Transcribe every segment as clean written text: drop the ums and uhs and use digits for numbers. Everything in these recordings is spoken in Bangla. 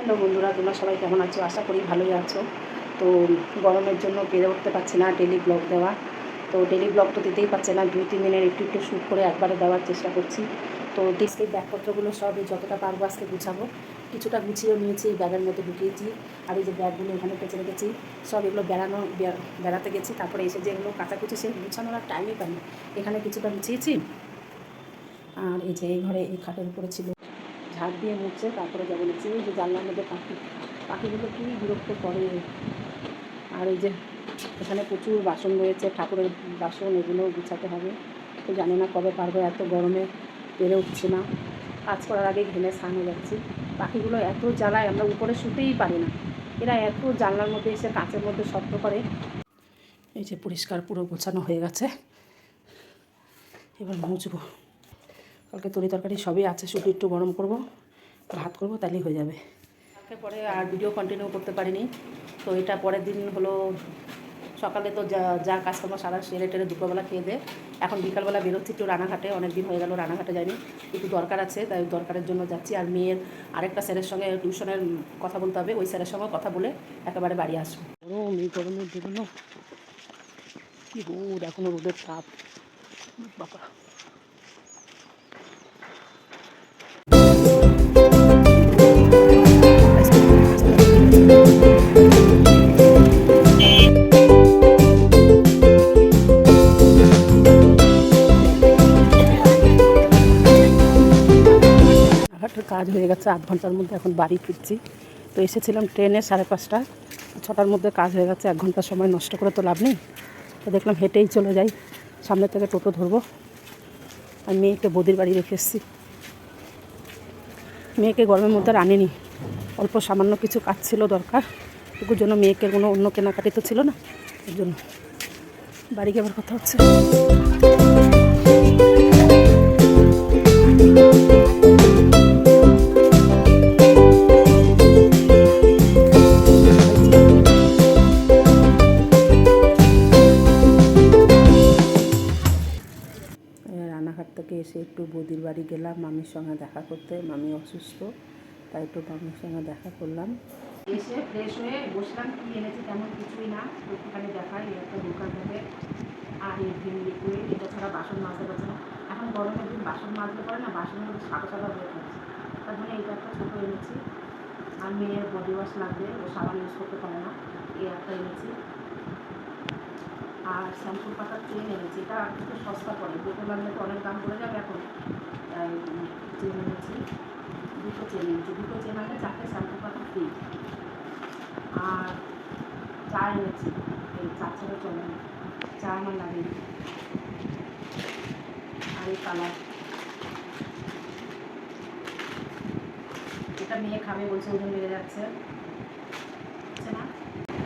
হ্যালো বন্ধুরা, তোমরা সবাই কেমন আছো? আশা করি ভালোই আছো। তো গরমের জন্য পেরে উঠতে পারছি না ডেলি ব্লগ দেওয়া। তো ডেলি ব্লগ তো দিতেই পারছে না, 2-3 দিনের একটু একটু শ্যুট করে একবারে দেওয়ার চেষ্টা করছি। তো ডিস্কের ব্যাগপত্রগুলো সবই যতটা পারবো আজকে গুছাবো। কিছুটা গুছিয়েও নিয়েছি, ব্যাগের মধ্যে ঢুকিয়েছি। আর এই যে ব্যাগগুলো এখানে পেঁচে রেখেছি, সব এগুলো বেড়াতে গেছি, তারপরে এসে যে এগুলো কাচাকুচি সে গুছানোর আর টাইমই পাইনি। এখানে কিছুটা গুছিয়েছি। আর এই যে এই ঘরে এই খাটের উপরে ছিল, ঝাড় দিয়ে মুছছে, তারপরে যাবো নিচে। ওই যে জানলার মধ্যে পাখিগুলো কী বিরক্ত করে। আর এই যে এখানে প্রচুর বাসন রয়েছে, ঠাকুরের বাসন, এগুলোও গুছাতে হবে। তো জানি না কবে পারবো, এত গরমে পেরে উঠছে না। কাজ করার আগে ঘেমে স্নান হয়ে যাচ্ছি। পাখিগুলো এত জ্বালায়, আমরা উপরে শুতেই পারি না। এরা এত জানলার মধ্যে এসে কাঁচের মধ্যে শব্দ করে। এই যে পরিষ্কার পুরো গোছানো হয়ে গেছে, এবার মুছবো। কালকে তরি তরকারি সবই আছে, শুধু একটু গরম করব, ভাত করব, তাহলেই হয়ে যাবে। কালকে পরে আর ভিডিও কন্টিনিউ করতে পারিনি। তো এটা পরের দিন হলো, সকালে তো যা কাজকর্ম সারা সেরে টেরে দুপুরবেলা খেয়ে দে। এখন বিকালবেলা বেরোচ্ছি একটু রানাঘাটে, অনেক দিন হয়ে গেল রানাঘাটে যাইনি, একটু দরকার আছে, তাই দরকারের জন্য যাচ্ছি। আর মেয়ের আরেকটা স্যারের সঙ্গে টিউশনের কথা বলতে হবে, ওই স্যারের সঙ্গে কথা বলে একেবারে বাড়ি আসবো। গরম, এই গরমের জন্য কী রোদ, এখনও রোদের তাপ বাবা। কাজ হয়ে গেছে, 8 ঘন্টার মধ্যে এখন বাড়ি ফিরছি। তো এসেছিলাম ট্রেনে 5:30, 6টার মধ্যে কাজ হয়ে গেছে। 1 ঘন্টা সময় নষ্ট করে তো লাভ নেই। তো দেখলাম হেঁটেই চলে যাই, সামনে থেকে টোটো ধরবো। আর মেয়েকে বদির বাড়ি রেখে এসেছি। মেয়েকে গরমের মধ্যে আর আনিনি, অল্প সামান্য কিছু কাজ ছিল দরকার, এগুলোর জন্য। মেয়েকে কোনো অন্য কেনাকাটি তো ছিল না, এর জন্য বাড়ি যাওয়ার কথা হচ্ছে। রানাঘাট থেকে এসে একটু বদির বাড়ি গেলাম মামির সঙ্গে দেখা করতে। মামি অসুস্থ, তাই একটু মামির সঙ্গে দেখা করলাম। এসে ফ্রেশ হয়ে বসলাম, কী এনেছি তেমন কিছুই না, একটুখানি দেখাই। এই একটা দোকান থেকে, আর এই ভিম লিকুইড, এটা ছাড়া বাসন মাজতে পারছে না। এখন গরমের দিন বাসন মাজতে পারে না, বাসনের মধ্যে সাদা সাদা হয়ে থাকছে, তার জন্য এইটা একটা ছোটো এনেছি। আর মেয়ের বডি ওয়াশ লাগবে, ও সাবান ইউজ করতে পারে না, এই একটা এনেছি। আর শ্যাম্পুর পাতার চেন এনেছি, এটা একটু সস্তা পড়ে, দুটো লাগলে তো অনেক দাম পড়ে যাবে এখন। তাই চেন এনেছি, দুটো চেন এনেছি। দুটো চেন আনলে 4টে শ্যাম্পুর পাতা ফ্রি। আর চা এনেছি, এই চা ছাড়া চলে না, চা আমার লাগে। আর এই কালার, এটা মেয়ে খাবে বলছে, ওজন বেড়ে যাচ্ছে না।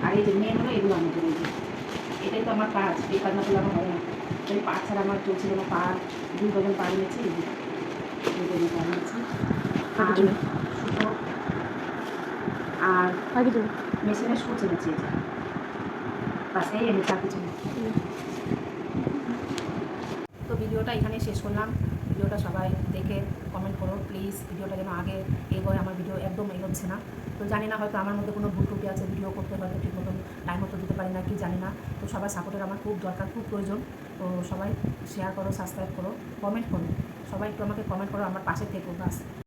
আর এই যে মেয়ে হলো এগুলো আমার জন্য, এটাই তো আমার কাজ, এই কাজ না করলে আমার হবে না। এই পা ছাড়া আমার চলছিল না, পা 2 ডজন পা নিয়েছি, 2 ডজন পা নিয়েছি। সুতো আর মেশিনের সুচ এনেছি, বাস এই এনেছি, আর কিছু না। তো ভিডিওটা এখানে শেষ করলাম। ভিডিওটা সবাই দেখে কমেন্ট করো প্লিজ, ভিডিওটা যেন আগে এগোয়। আমার ভিডিও একদম এগোচ্ছে না, তো জানি না, হয়তো আমার মধ্যে কোনো ভুল ত্রুটি আছে, ভিডিও করতে হয়তো ঠিক মতন টাইম মতো দিতে পারি না, কি জানি না। তো সবাই সাপোর্টের আমার খুব দরকার, খুব প্রয়োজন। তো সবাই শেয়ার করো, সাবস্ক্রাইব করো, কমেন্ট করো, সবাই একটু আমাকে কমেন্ট করো, আমার পাশে থেকো, বাস।